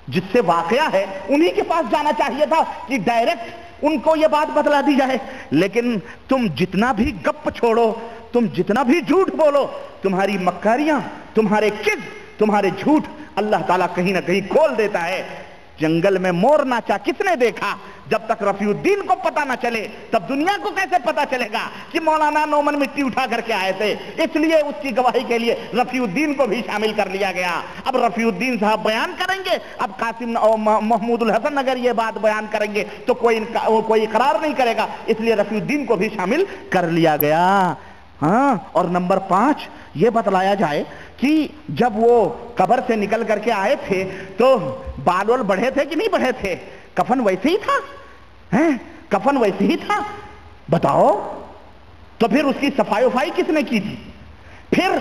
جس سے واقعہ ہے انہی کے پاس جانا چاہیے تھا کہ ڈائریکٹ ان کو یہ بات بتلا دی جائے. لیکن تم جتنا بھی گپ چھوڑو, تم جتنا بھی جھوٹ بولو, تمہاری مکاریاں, تمہارے کذب, تمہارے جھوٹ اللہ تعالیٰ کہیں نہ کہیں کھول دیتا ہے. جنگل میں مور ناچا کس نے دیکھا؟ جب تک رفیع الدین کو پتہ نہ چلے تب دنیا کو کیسے پتہ چلے گا کہ مولانا نومن مٹی اٹھا کر کے آئے تھے؟ اس لیے اس کی گواہی کے لیے رفیع الدین کو بھی شامل کر لیا گیا. اب رفیع الدین صاحب بیان کریں گے, اب قاسم اور محمود الحسن اگر یہ بات بیان کریں گے تو کوئی اقرار نہیں کرے گا, اس لیے رفیع الدین کو بھی شامل کر لیا گیا. ہاں, اور نمبر 5 یہ بتلایا جائے کہ جب وہ قبر سے نکل کر کے آئے تھے تو بال وال بڑھے تھے کہ نہیں بڑھے تھے؟ کفن ویسے ہی تھا, کفن ویسے ہی تھا. بتاؤ تو پھر اس کی صفائی وفائی کس نے کی تھی؟ پھر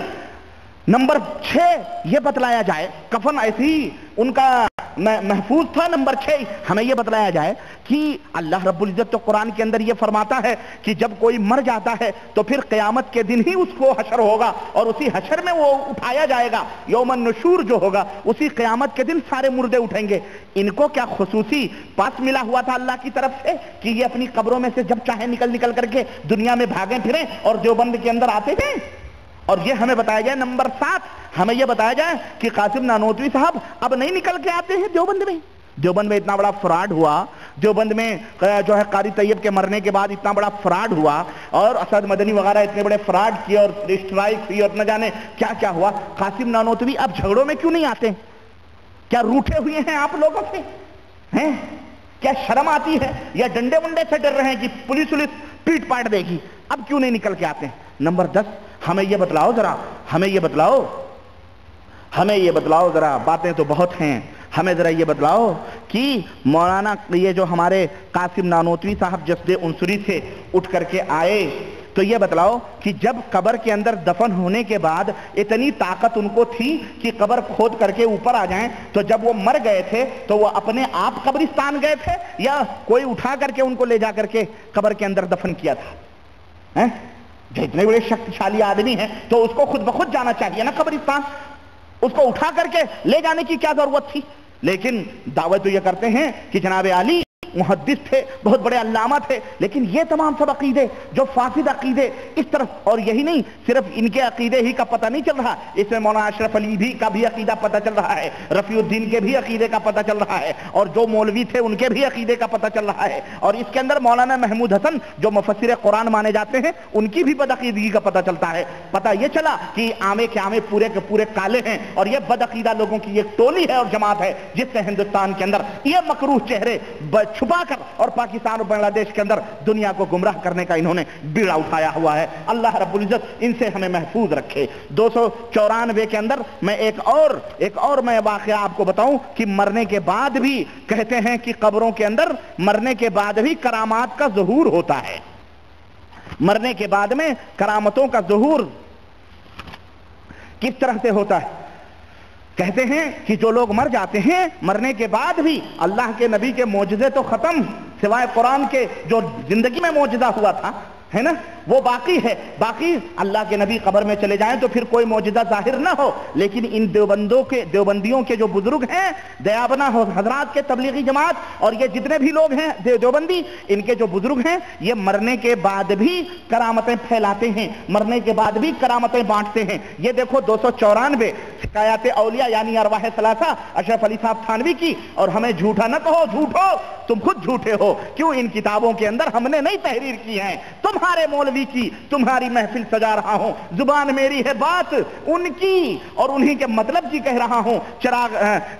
نمبر 6 یہ بتلایا جائے کفن ایسے ہی ان کا محفوظ تھا. نمبر 6 ہمیں یہ بتلایا جائے کہ اللہ رب العزت تو قرآن کے اندر یہ فرماتا ہے کہ جب کوئی مر جاتا ہے تو پھر قیامت کے دن ہی اس کو حشر ہوگا اور اسی حشر میں وہ اٹھایا جائے گا. یوم النشور جو ہوگا اسی قیامت کے دن سارے مردے اٹھیں گے. ان کو کیا خصوصی پاس ملا ہوا تھا اللہ کی طرف سے کہ یہ اپنی قبروں میں سے جب چاہے نکل کر کے دنیا میں بھاگیں پھریں اور دیوبند کے اندر آتے گئے؟ اور یہ ہمیں بتایا جائے نمبر 7 ہمیں یہ بتایا جائے کہ قاسم نانوتوی صاحب اب نہیں نکل کے آتے ہیں دیوبند میں. دیوبند میں اتنا بڑا فراڈ ہوا, دیوبند میں جو ہے قاری طیب کے مرنے کے بعد اتنا بڑا فراڈ ہوا اور اسد مدنی وغیرہ اتنے بڑے فراڈ کیے اور اسٹرائک ہوئی اور نہ جانے کیا کیا ہوا. قاسم نانوتوی اب جھگڑوں میں کیوں نہیں آتے؟ کیا روٹھے ہوئے ہیں آپ لوگوں سے؟ ہیں کیا شرم آتی ہے یا ڈنڈے ونڈے سے ڈر رہے ہیں کہ پولیس پیٹ پاٹ دے گی؟ اب کیوں نہیں نکل کے آتے ہیں؟ نمبر 10 ہمیں یہ بتلاؤ ذرا, ہمیں یہ بتلاؤ ذرا, باتیں تو بہت ہیں, ہمیں ذرا یہ بتلاؤ کہ مولانا یہ جو ہمارے قاسم نانوتوی صاحب جسد عنصری سے اٹھ کر کے آئے تو یہ بتلاؤ کہ جب قبر کے اندر دفن ہونے کے بعد اتنی طاقت ان کو تھی کہ قبر کھود کر کے اوپر آ جائیں, تو جب وہ مر گئے تھے تو وہ اپنے آپ قبرستان گئے تھے یا کوئی اٹھا کر کے ان کو لے جا کر کے قبر کے اندر دفن کیا تھا؟ جو اتنے بڑے شکتیشالی آدمی ہیں تو اس کو خود بخود جانا چاہیے نا قبرستان, اس کو اٹھا کر کے لے جانے کی کیا ضرورت تھی؟ لیکن دعوت تو یہ کرتے ہیں کہ جناب علی محدث تھے, بہت بڑے علامہ تھے, لیکن یہ تمام سب عقیدے جو فاسد عقیدے اس طرف, اور یہی نہیں صرف ان کے عقیدے ہی کا پتہ نہیں چل رہا, اس میں مولانا اشرف علی بھی کا بھی عقیدہ پتہ چل رہا ہے, رفیع الدین کے بھی عقیدے کا پتہ چل رہا ہے, اور جو مولوی تھے ان کے بھی عقیدے کا پتہ چل رہا ہے, اور اس کے اندر مولانا محمود حسن جو مفسر قرآن مانے جاتے ہیں ان کی بھی بدعقیدگی کا پتہ چلتا ہے. پتہ یہ چلا کہ عامے کے عامے پورے کے پورے کالے ہیں اور یہ بدعقیدہ لوگوں کی ایک ٹولی ہے اور جماعت ہے جس نے ہندوستان کے اندر یہ مکروہ چہرے چھپا کر اور پاکستان اور بنگلہ دیش کے اندر دنیا کو گمراہ کرنے کا انہوں نے بیڑا اٹھایا ہوا ہے. اللہ رب العزت ان سے ہمیں محفوظ رکھے. 294 کے اندر میں ایک اور میں واقعہ آپ کو بتاؤں کہ مرنے کے بعد بھی کہتے ہیں کہ قبروں کے اندر مرنے کے بعد بھی کرامات کا ظہور ہوتا ہے. مرنے کے بعد میں کرامتوں کا ظہور کس طرح سے ہوتا ہے؟ کہتے ہیں کہ جو لوگ مر جاتے ہیں مرنے کے بعد بھی اللہ کے نبی کے معجزے تو ختم, سوائے قرآن کے جو زندگی میں معجزہ ہوا تھا ہے نا وہ باقی ہے. باقی اللہ کے نبی قبر میں چلے جائیں تو پھر کوئی معجزہ ظاہر نہ ہو, لیکن ان دیوبندیوں کے جو بزرگ ہیں, دیابنا حضرات کے تبلیغی جماعت اور یہ جتنے بھی لوگ ہیں دیوبندی, ان کے جو بزرگ ہیں یہ مرنے کے بعد بھی کرامتیں پھیلاتے ہیں, مرنے کے بعد بھی کرامتیں بانٹتے ہیں. یہ دیکھو 294 حکایات اولیاء یعنی ارواح ثلاثہ اشرف علی صاحب تھانوی کی, اور ہمیں جھوٹا نہ کہو, جھوٹو تم خود جھوٹے ہو. کیوں؟ ان کتابوں کے اندر ہم نے نہیں تحریر کی ہیں, تمہارے مولوی کی, تمہاری محفل سجا رہا ہوں, زبان میری ہے بات ان کی اور انہی کے مطلب کی کہہ رہا ہوں. چراغ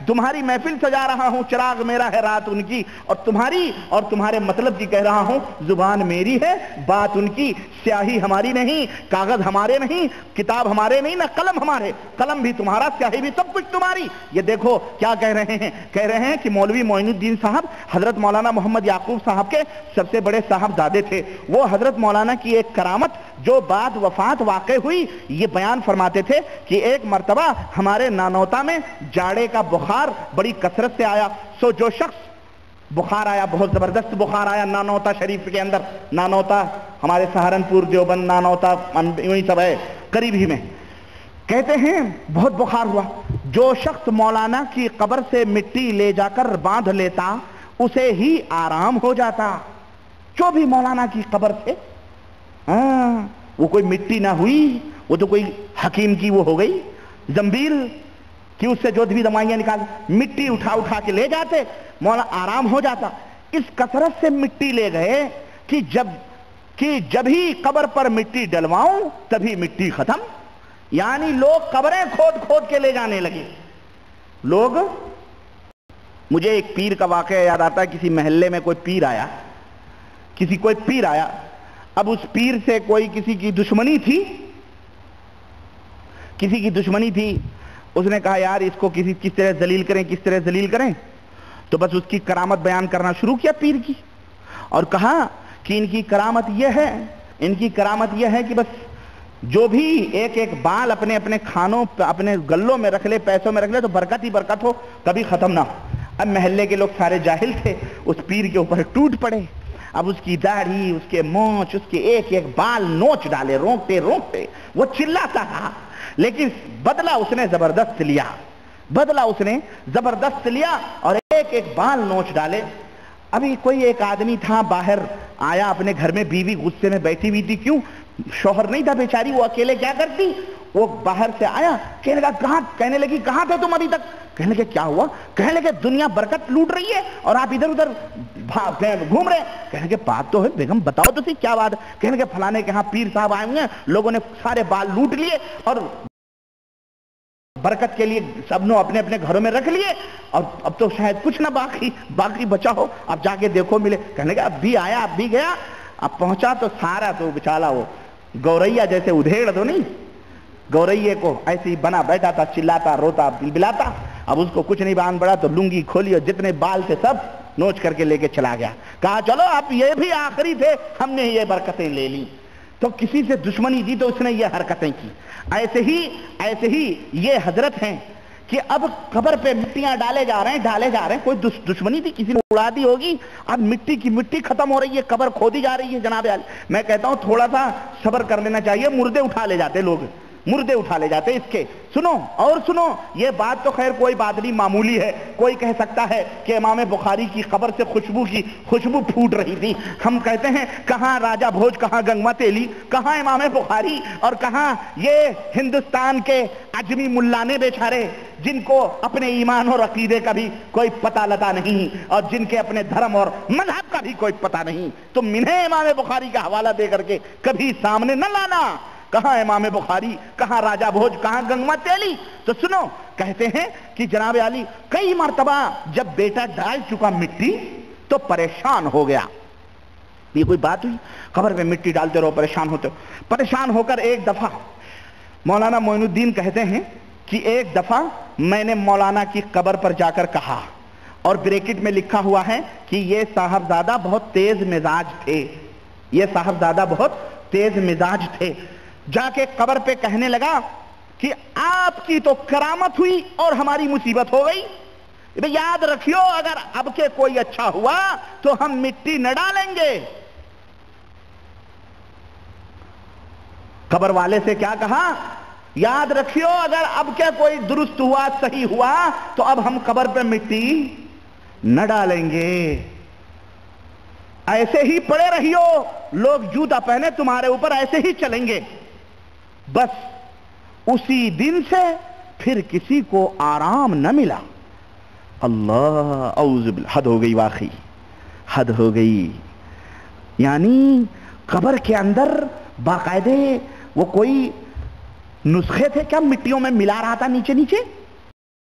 تمہاری محفل سجا رہا ہوں, چراغ میرا ہے رات ان کی, اور تمہاری اور تمہارے مطلب کی کہہ رہا ہوں, زبان میری ہے بات ان کی. سیاہی ہماری نہیں, کاغذ ہمارے نہیں, کتاب ہمارے نہیں, نہ قلم ہمارے, قلم بھی تمہارا, سیاہی بھی سب کچھ تمہاری. یہ دیکھو کیا کہہ رہے ہیں, کہہ رہے ہیں کہ مولوی معین الدین صاحب حضرت مولانا محمد یعقوب صاحب کے سب سے بڑے صاحبزادے تھے. وہ حضرت مولانا کی ایک کرامت جو بعد وفات واقع ہوئی یہ بیان فرماتے تھے کہ ایک مرتبہ ہمارے نانوتا میں جاڑے کا بخار بڑی کثرت سے آیا. سو جو شخص بخار آیا, بہت زبردست بخار آیا نانوتا شریف کے اندر, نانوتا ہمارے سہارنپور دیوبند نانوتا یوں ہی سب ہے قریب ہی میں, کہتے ہیں بہت بخار ہوا. جو شخص مولانا کی قبر سے مٹی لے جا کر باندھ لیتا اسے ہی آرام ہو جاتا. جو بھی مولانا کی قبر سے وہ کوئی مٹی نہ ہوئی, وہ تو کوئی حکیم کی وہ ہو گئی زنبیل کہ اس سے جو بھی دوائیاں نکال, مٹی اٹھا اٹھا کے لے جاتے, مولا آرام ہو جاتا. اس کثرت سے مٹی لے گئے کہ جب ہی قبر پر مٹی ڈلواؤں تبھی مٹی ختم. یعنی لوگ قبریں کھود کھود کے لے جانے لگے. لوگ, مجھے ایک پیر کا واقعہ یاد آتا ہے. کسی محلے میں کوئی پیر آیا, اب اس پیر سے کسی کی دشمنی تھی. اس نے کہا یار اس کو کس طرح ذلیل کریں, تو بس اس کی کرامت بیان کرنا شروع کیا پیر کی, اور کہا کہ ان کی کرامت یہ ہے کہ بس جو بھی ایک ایک بال اپنے اپنے کھانوں اپنے گلوں میں رکھ لے, پیسوں میں رکھ لے, تو برکت ہی برکت ہو, کبھی ختم نہ ہو. اب محلے کے لوگ سارے جاہل تھے, اس پیر کے اوپر ٹوٹ پڑے. اب اس کی داڑھی, اس کے مونچھ, اس کے ایک ایک بال نوچ ڈالے, رونگتے وہ چلاتا رہا. لیکن بدلہ اس نے زبردست لیا اور ایک ایک بال نوچ ڈالے. ابھی کوئی ایک آدمی تھا باہر آیا اپنے گھر میں, بیوی غصے میں بیٹھی ہوئی تھی. کیوں؟ شوہر نہیں تھا بیچاری, وہ اکیلے کیا کرتی. وہ باہر سے آیا, کہنے لگی کہاں تھے تم ابھی تک؟ کہنے لگے کیا ہوا؟ کہنے لگے دنیا برکت لوٹ رہی ہے اور آپ ادھر ادھر گھوم رہے. کہنے لگے بات تو ہے بیگم, بتاؤ تو صحیح کیا بات ہے. کہنے لگے فلانے کے ہاں پیر صاحب آئے ہوئے ہیں, لوگوں نے سارے بال لوٹ لیے اور برکت کے لیے سب نے اپنے اپنے گھروں میں رکھ لیے, اور اب تو شاید کچھ نہ باقی بچا ہو, اب جا کے دیکھو ملے. کہنے لگے اب بھی آیا, اب بھی گیا. اب پہنچا تو سارا تو بیچارہ وہ گوریا جیسے ادھیڑ دو نہیں, گورئیے کو ایسے ہی بنا بیٹھا تھا, چلاتا روتا بلبلاتا. اب اس کو کچھ نہیں بان پڑا تو لنگی کھولی اور جتنے بال تھے سب نوچ کر کے لے کے چلا گیا. کہا چلو اب یہ بھی آخری تھے, ہم نے یہ برکتیں لے لی. تو کسی سے دشمنی دی تو اس نے یہ حرکتیں کی. ایسے ہی یہ حضرت ہیں کہ اب قبر پہ مٹیاں ڈالے جا رہے ہیں. کوئی دشمنی تھی, کسی نے اڑا دی ہوگی, اب مٹی کی مٹی ختم ہو رہی ہے, قبر کھودی جا رہی ہے. جناب عالی, میں کہتا ہوں تھوڑا سا صبر کر لینا چاہیے. مردے اٹھا لے جاتے لوگ, اس کے. سنو, یہ بات تو خیر کوئی بات نہیں, معمولی ہے. کوئی کہہ سکتا ہے کہ امام بخاری کی قبر سے خوشبو پھوٹ رہی تھی. ہم کہتے ہیں کہاں راجہ بھوج, کہاں گنگما تیلی, کہاں امام بخاری, اور کہاں یہ ہندوستان کے عجمی ملانے بیچارے جن کو اپنے ایمان اور عقیدے کا بھی کوئی پتہ لتا نہیں, اور جن کے اپنے دھرم اور مذہب کا بھی کوئی پتہ نہیں. تم انہیں امام بخاری کا حوالہ دے کر کے کبھی سامنے نہ لانا. کہاں امام بخاری, کہاں راجہ بھوج, کہاں گنگما تیلی. تو سنو, کہتے ہیں کہ جناب عالی کئی مرتبہ جب بیٹا ڈال چکا مٹی تو پریشان ہو گیا. یہ کوئی بات ہوئی, قبر میں مٹی ڈالتے رہو, پریشان ہو کر ایک دفعہ مولانا معین الدین کہتے ہیں کہ ایک دفعہ میں نے مولانا کی قبر پر جا کر کہا, اور بریکٹ میں لکھا ہوا ہے کہ یہ صاحبزادہ بہت تیز مزاج تھے. جا کے قبر پہ کہنے لگا کہ آپ کی تو کرامت ہوئی اور ہماری مصیبت ہو گئی. یاد رکھیو اگر اب کے کوئی اچھا ہوا تو ہم مٹی نہ ڈالیں گے. قبر والے سے کیا کہا؟ یاد رکھیو اگر اب کے کوئی درست ہوا, صحیح ہوا, تو اب ہم قبر پہ مٹی نہ ڈالیں گے. ایسے ہی پڑے رہیو, لوگ جوتا پہنے تمہارے اوپر ایسے ہی چلیں گے. بس اسی دن سے پھر کسی کو آرام نہ ملا. اللہ, اعوذ باللہ, حد ہو گئی, واقعی حد ہو گئی. یعنی قبر کے اندر باقاعدے وہ کوئی نسخے تھے کیا, مٹیوں میں ملا رہا تھا نیچے